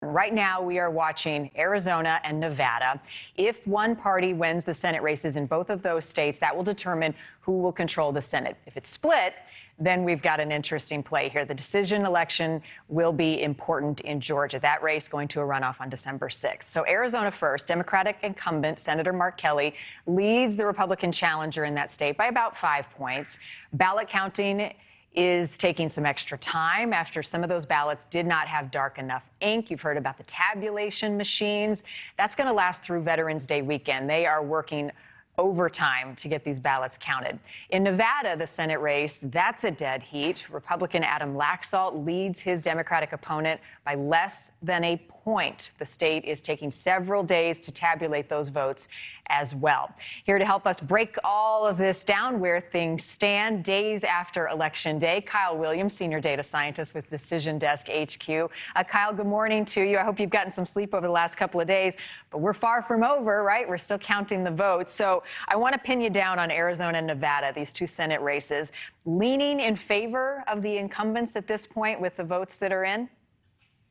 Right now, we are watching Arizona and Nevada. If one party wins the Senate races in both of those states, that will determine who will control the Senate. If it's split, then we've got an interesting play here. The decision election will be important in Georgia. That race going to a runoff on December 6th. So Arizona first, Democratic incumbent Senator Mark Kelly leads the Republican challenger in that state by about 5 points. Ballot counting is taking some extra time after some of those ballots did not have dark enough ink. You've heard about the tabulation machines. That's going to last through Veterans Day weekend. They are working overtime to get these ballots counted. In Nevada, the Senate race, that's a dead heat. Republican Adam Laxalt leads his Democratic opponent by less than a point. The state is taking several days to tabulate those votes as well. Here to help us break all of this down, where things stand days after Election Day, Kyle Williams, Senior Data Scientist with Decision Desk HQ. Kyle, good morning to you. I hope you've gotten some sleep over the last couple of days, but we're far from over, right? We're still counting the votes. So I want to pin you down on Arizona and Nevada, these two Senate races, leaning in favor of the incumbents at this point with the votes that are in.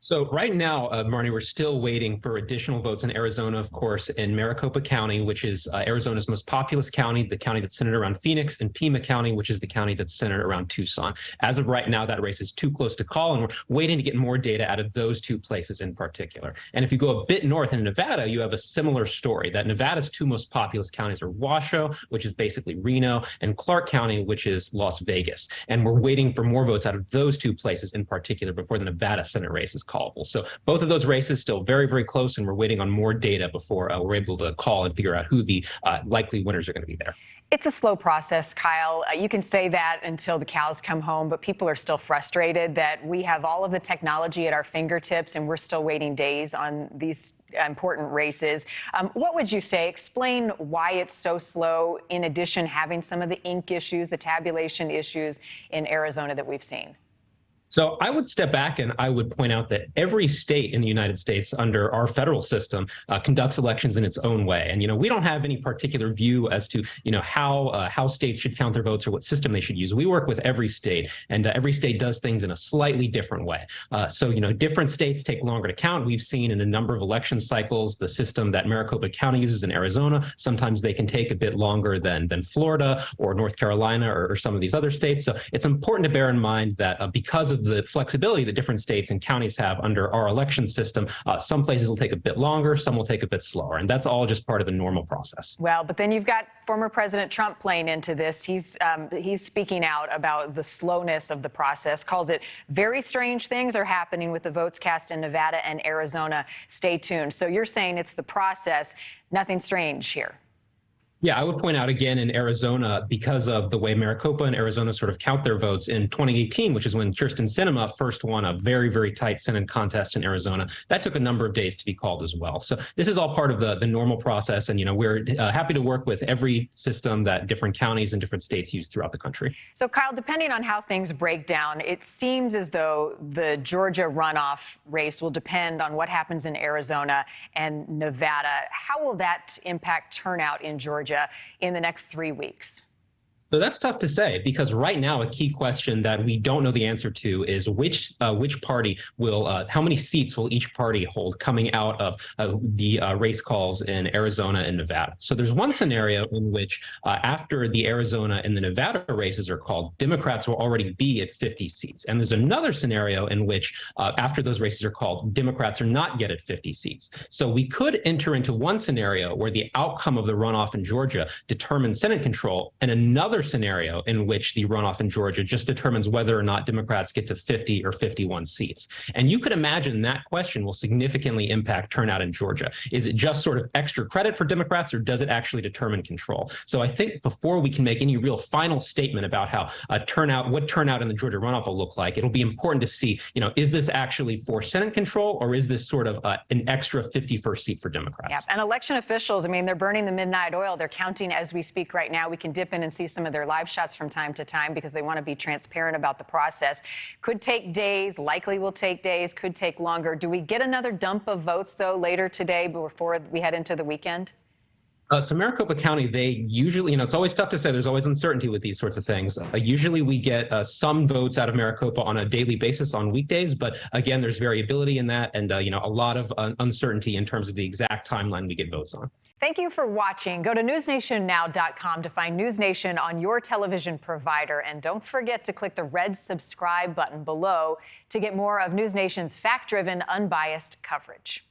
So right now, Marni, we're still waiting for additional votes in Arizona, of course, in Maricopa County, which is Arizona's most populous county, the county that's centered around Phoenix, and Pima County, which is the county that's centered around Tucson. As of right now, that race is too close to call, and we're waiting to get more data out of those two places in particular. And if you go a bit north in Nevada, you have a similar story, that Nevada's two most populous counties are Washoe, which is basically Reno, and Clark County, which is Las Vegas. And we're waiting for more votes out of those two places in particular before the Nevada Senate race is callable. So both of those races still very, very close, and we're waiting on more data before we're able to call and figure out who the likely winners are going to be there. It's a slow process, Kyle. You can say that until the cows come home, but people are still frustrated that we have all of the technology at our fingertips and we're still waiting days on these important races. What would you say? Explain why it's so slow, in addition having some of the ink issues, the tabulation issues in Arizona that we've seen. So I would step back and I would point out that every state in the United States under our federal system conducts elections in its own way. And, we don't have any particular view as to, how states should count their votes or what system they should use. We work with every state, and every state does things in a slightly different way. So different states take longer to count. We've seen in a number of election cycles the system that Maricopa County uses in Arizona. Sometimes they can take a bit longer than Florida or North Carolina or some of these other states. So it's important to bear in mind that because of the flexibility that different states and counties have under our election system, some places will take a bit longer, some will take a bit slower, and that's all just part of the normal process. Well, but then you've got former President Trump playing into this. He's speaking out about the slowness of the process, calls it very strange things are happening with the votes cast in Nevada and Arizona. Stay tuned. So you're saying it's the process, nothing strange here. Yeah, I would point out again in Arizona, because of the way Maricopa and Arizona sort of count their votes in 2018, which is when Kyrsten Sinema first won a very, very tight Senate contest in Arizona. That took a number of days to be called as well. So this is all part of the normal process. And, we're happy to work with every system that different counties and different states use throughout the country. So, Kyle, depending on how things break down, it seems as though the Georgia runoff race will depend on what happens in Arizona and Nevada. How will that impact turnout in Georgia in the next 3 weeks? So that's tough to say, because right now a key question that we don't know the answer to is which party will, how many seats will each party hold coming out of the race calls in Arizona and Nevada. So there's one scenario in which after the Arizona and the Nevada races are called, Democrats will already be at 50 seats. And there's another scenario in which after those races are called, Democrats are not yet at 50 seats. So we could enter into one scenario where the outcome of the runoff in Georgia determines Senate control, and another scenario in which the runoff in Georgia just determines whether or not Democrats get to 50 or 51 seats. And you could imagine that question will significantly impact turnout in Georgia. Is it just sort of extra credit for Democrats, or does it actually determine control? So I think before we can make any real final statement about how what turnout in the Georgia runoff will look like, it'll be important to see, is this actually for Senate control, or is this sort of an extra 51st seat for Democrats? Yeah, and election officials, they're burning the midnight oil. They're counting as we speak right now. We can dip in and see some of their live shots from time to time because they want to be transparent about the process. Could take days, likely will take days, could take longer. Do we get another dump of votes, though, later today before we head into the weekend? So Maricopa County, they usually, it's always tough to say. There's always uncertainty with these sorts of things. Usually we get some votes out of Maricopa on a daily basis on weekdays, but again, there's variability in that, and a lot of uncertainty in terms of the exact timeline we get votes on. Thank you for watching. Go to newsnationnow.com to find NewsNation on your television provider, and don't forget to click the red subscribe button below to get more of NewsNation's fact-driven, unbiased coverage.